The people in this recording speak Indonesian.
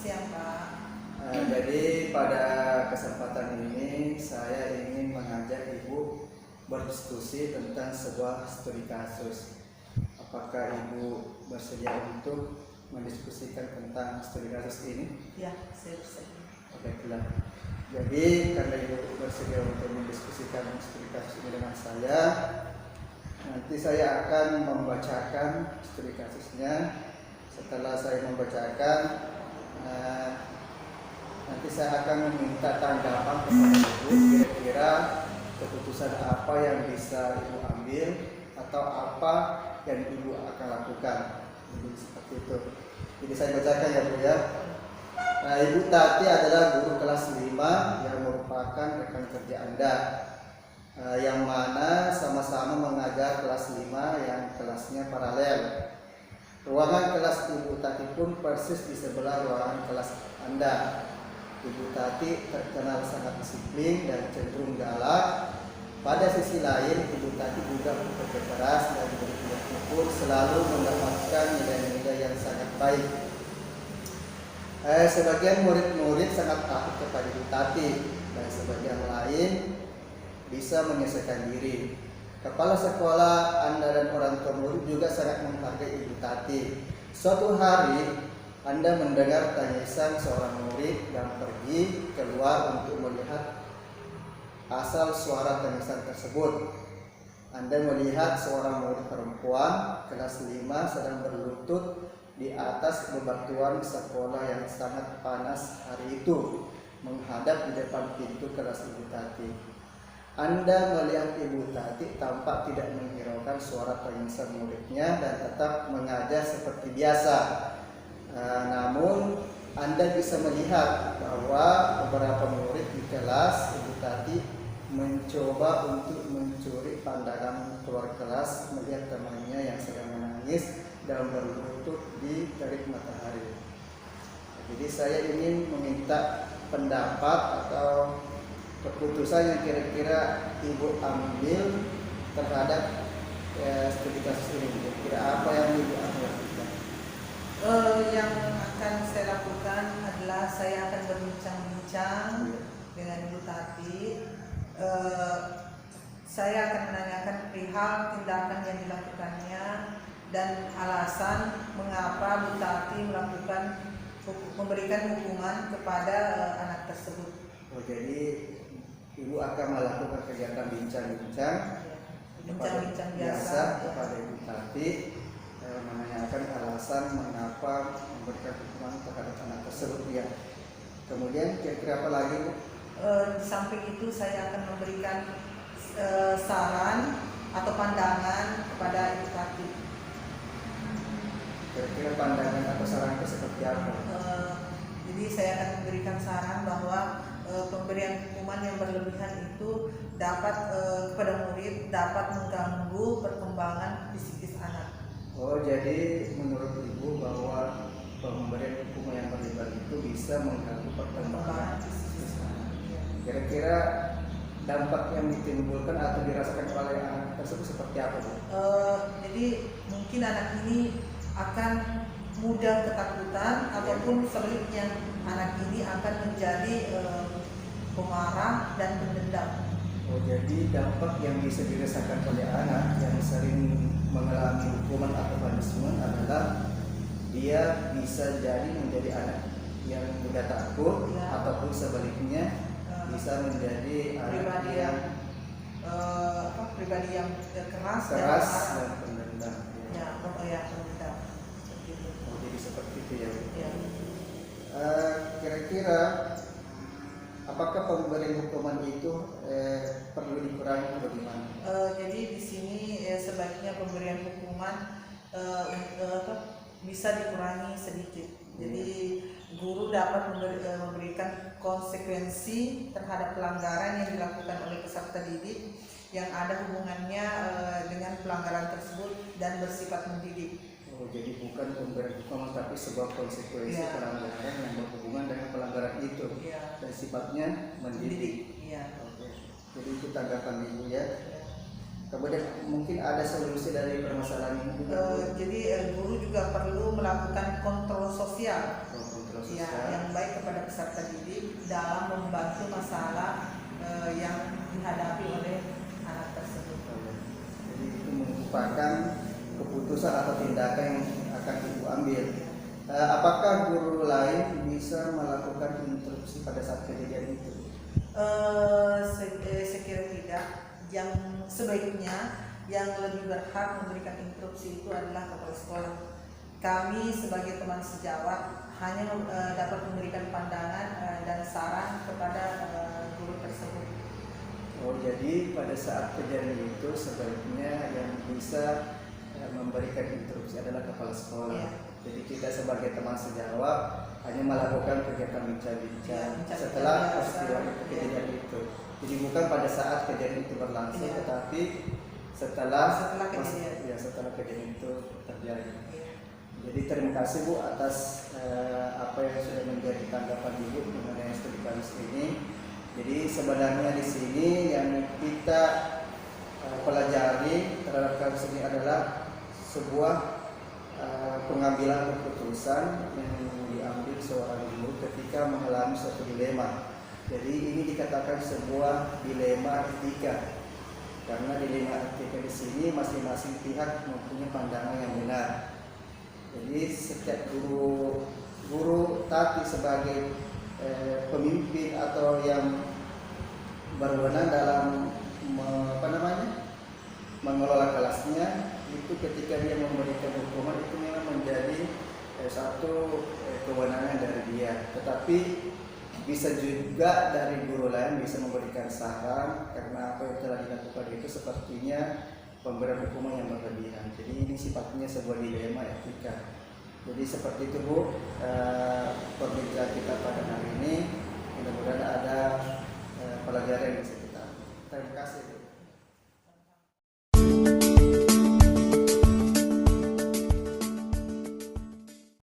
siang, Pak. Jadi pada kesempatan ini saya ingin mengajak Ibu berdiskusi tentang sebuah studi kasus. Apakah Ibu bersedia untuk mendiskusikan tentang studi kasus ini? Ya, saya bersedia. Oke, baiklah. Jadi karena Ibu bersedia untuk mendiskusikan studi kasus ini dengan saya, nanti saya akan membacakan studi kasusnya. Setelah saya membacakan, nanti saya akan meminta tanggapan kepada Ibu, kira-kira keputusan apa yang bisa Ibu ambil atau apa yang Ibu akan lakukan. Jadi seperti itu. Jadi saya bacakan ya Bu ya. Nah, Ibu Tati adalah guru kelas 5 yang merupakan rekan kerja Anda, yang mana sama-sama mengajar kelas 5 yang kelasnya paralel. Ruangan kelas Ibu Tati pun persis di sebelah ruangan kelas Anda. Ibu Tati terkenal sangat disiplin dan cenderung galak. Pada sisi lain, Ibu Tati juga bekerja keras dan berpikir selalu mendapatkan nilai-nilai yang sangat baik. Sebagian murid-murid sangat takut kepada Ibu Tati dan sebagian lain bisa menyesuaikan diri. Kepala sekolah Anda dan orang tua murid juga sangat menghargai Ibu Tati. Suatu hari Anda mendengar tangisan seorang murid yang pergi keluar untuk melihat asal suara tangisan tersebut. Anda melihat seorang murid perempuan kelas 5 sedang berlutut di atas bebatuan sekolah yang sangat panas hari itu, menghadap di depan pintu kelas Ibu Tati. Anda melihat Ibu Tati tampak tidak menghiraukan suara tangisan muridnya dan tetap mengajar seperti biasa. Namun Anda bisa melihat bahwa beberapa murid di kelas Ibu Tati mencoba untuk mencuri pandangan keluar kelas melihat temannya yang sedang menangis dan berlutut di terik matahari. Jadi saya ingin meminta pendapat atau keputusan yang kira-kira Ibu ambil terhadap studi kasus ini. Kira-kira apa yang Ibu akan lakukan? Yang akan saya lakukan adalah saya akan berbincang-bincang dengan Ibu Tati. Saya akan menanyakan perihal tindakan yang dilakukannya dan alasan mengapa Bu Tati memberikan hukuman kepada anak tersebut. Oh, jadi Ibu akan melakukan kegiatan bincang-bincang biasa kepada Ibu Tati, menanyakan alasan mengapa memberikan hukuman terhadap anak tersebut ya. Kemudian kira-kira apa lagi Bu? Di samping itu saya akan memberikan saran atau pandangan kepada Ibu Tati. Kira-kira pandangan atau saran itu seperti apa? Jadi saya akan memberikan saran bahwa pemberian hukuman yang berlebihan itu dapat kepada murid dapat mengganggu perkembangan psikis anak. Oh, jadi menurut Ibu bahwa pemberian hukuman yang berlebihan itu bisa mengganggu perkembangan psikis anak. Kira-kira dampak yang ditimbulkan atau dirasakan oleh anak tersebut seperti apa Bu? Jadi mungkin anak ini akan mudah ketakutan ataupun sebaliknya anak ini akan menjadi pemarah dan pendendam. Oh, jadi dampak yang bisa dirasakan oleh anak yang sering mengalami hukuman atau punishment adalah dia bisa jadi menjadi anak yang mudah takut ataupun sebaliknya bisa menjadi anak yang pribadi yang keras dan pendendam. Pendendam. Oh, jadi seperti itu ya. Ya. Kira-kira apakah pemberian hukuman itu perlu dikurangi atau bagaimana? Jadi di sini sebaiknya pemberian hukuman bisa dikurangi sedikit. Jadi guru dapat memberikan konsekuensi terhadap pelanggaran yang dilakukan oleh peserta didik yang ada hubungannya dengan pelanggaran tersebut dan bersifat mendidik. Oh, jadi bukan pemberian hukuman tapi sebuah konsekuensi pelanggaran yang berhubungan dengan pelanggaran itu dan sifatnya mendidik. Oke. Jadi itu tanggapan Ibu ya. Kemudian mungkin ada solusi dari permasalahan ini juga. Jadi guru juga perlu melakukan kontrol sosial. kontrol ya, sosial. yang baik kepada peserta didik dalam membantu masalah yang dihadapi oleh anak tersebut. Jadi itu merupakan keputusan atau tindakan yang akan ibu ambil. Apakah guru lain bisa melakukan interupsi pada saat kejadian itu? Saya kira tidak. Yang sebaiknya yang lebih berhak memberikan interupsi itu adalah kepala sekolah. Kami sebagai teman sejawat hanya dapat memberikan pandangan dan saran kepada guru tersebut. Oh, jadi pada saat kejadian itu sebaiknya yang bisa memberikan interupsi adalah kepala sekolah. Iya. Jadi kita sebagai teman sejawat hanya melakukan kegiatan Iya, bincang-bincang bincang-bincang setelah biasa. peristiwa itu, Iya. kejadian itu. Jadi bukan pada saat kejadian itu berlangsung, Iya. tetapi setelah kejadian. ya, setelah kejadian itu terjadi. Iya. Jadi terima kasih Bu atas apa yang sudah menjadi tanggapan Ibu mengenai studi kasus ini. Jadi sebenarnya di sini yang kita pelajari terhadap kasus ini adalah sebuah pengambilan keputusan yang diambil seorang guru ketika mengalami suatu dilema. Jadi ini dikatakan sebuah dilema etika, karena dilema etika di sini masing-masing pihak mempunyai pandangan yang benar. Jadi setiap guru Tati sebagai pemimpin atau yang berwenang dalam mengelola kelasnya, itu ketika dia memberikan hukuman itu memang menjadi satu kewenangan dari dia. Tetapi bisa juga dari guru lain bisa memberikan saran, karena apa yang telah dilakukan itu sepertinya pemberian hukuman yang berlebihan. Jadi ini sifatnya sebuah dilema etika. Jadi seperti itu Bu, perbincangan kita pada hari ini. Mudah-mudahan ada pelajaran yang bisa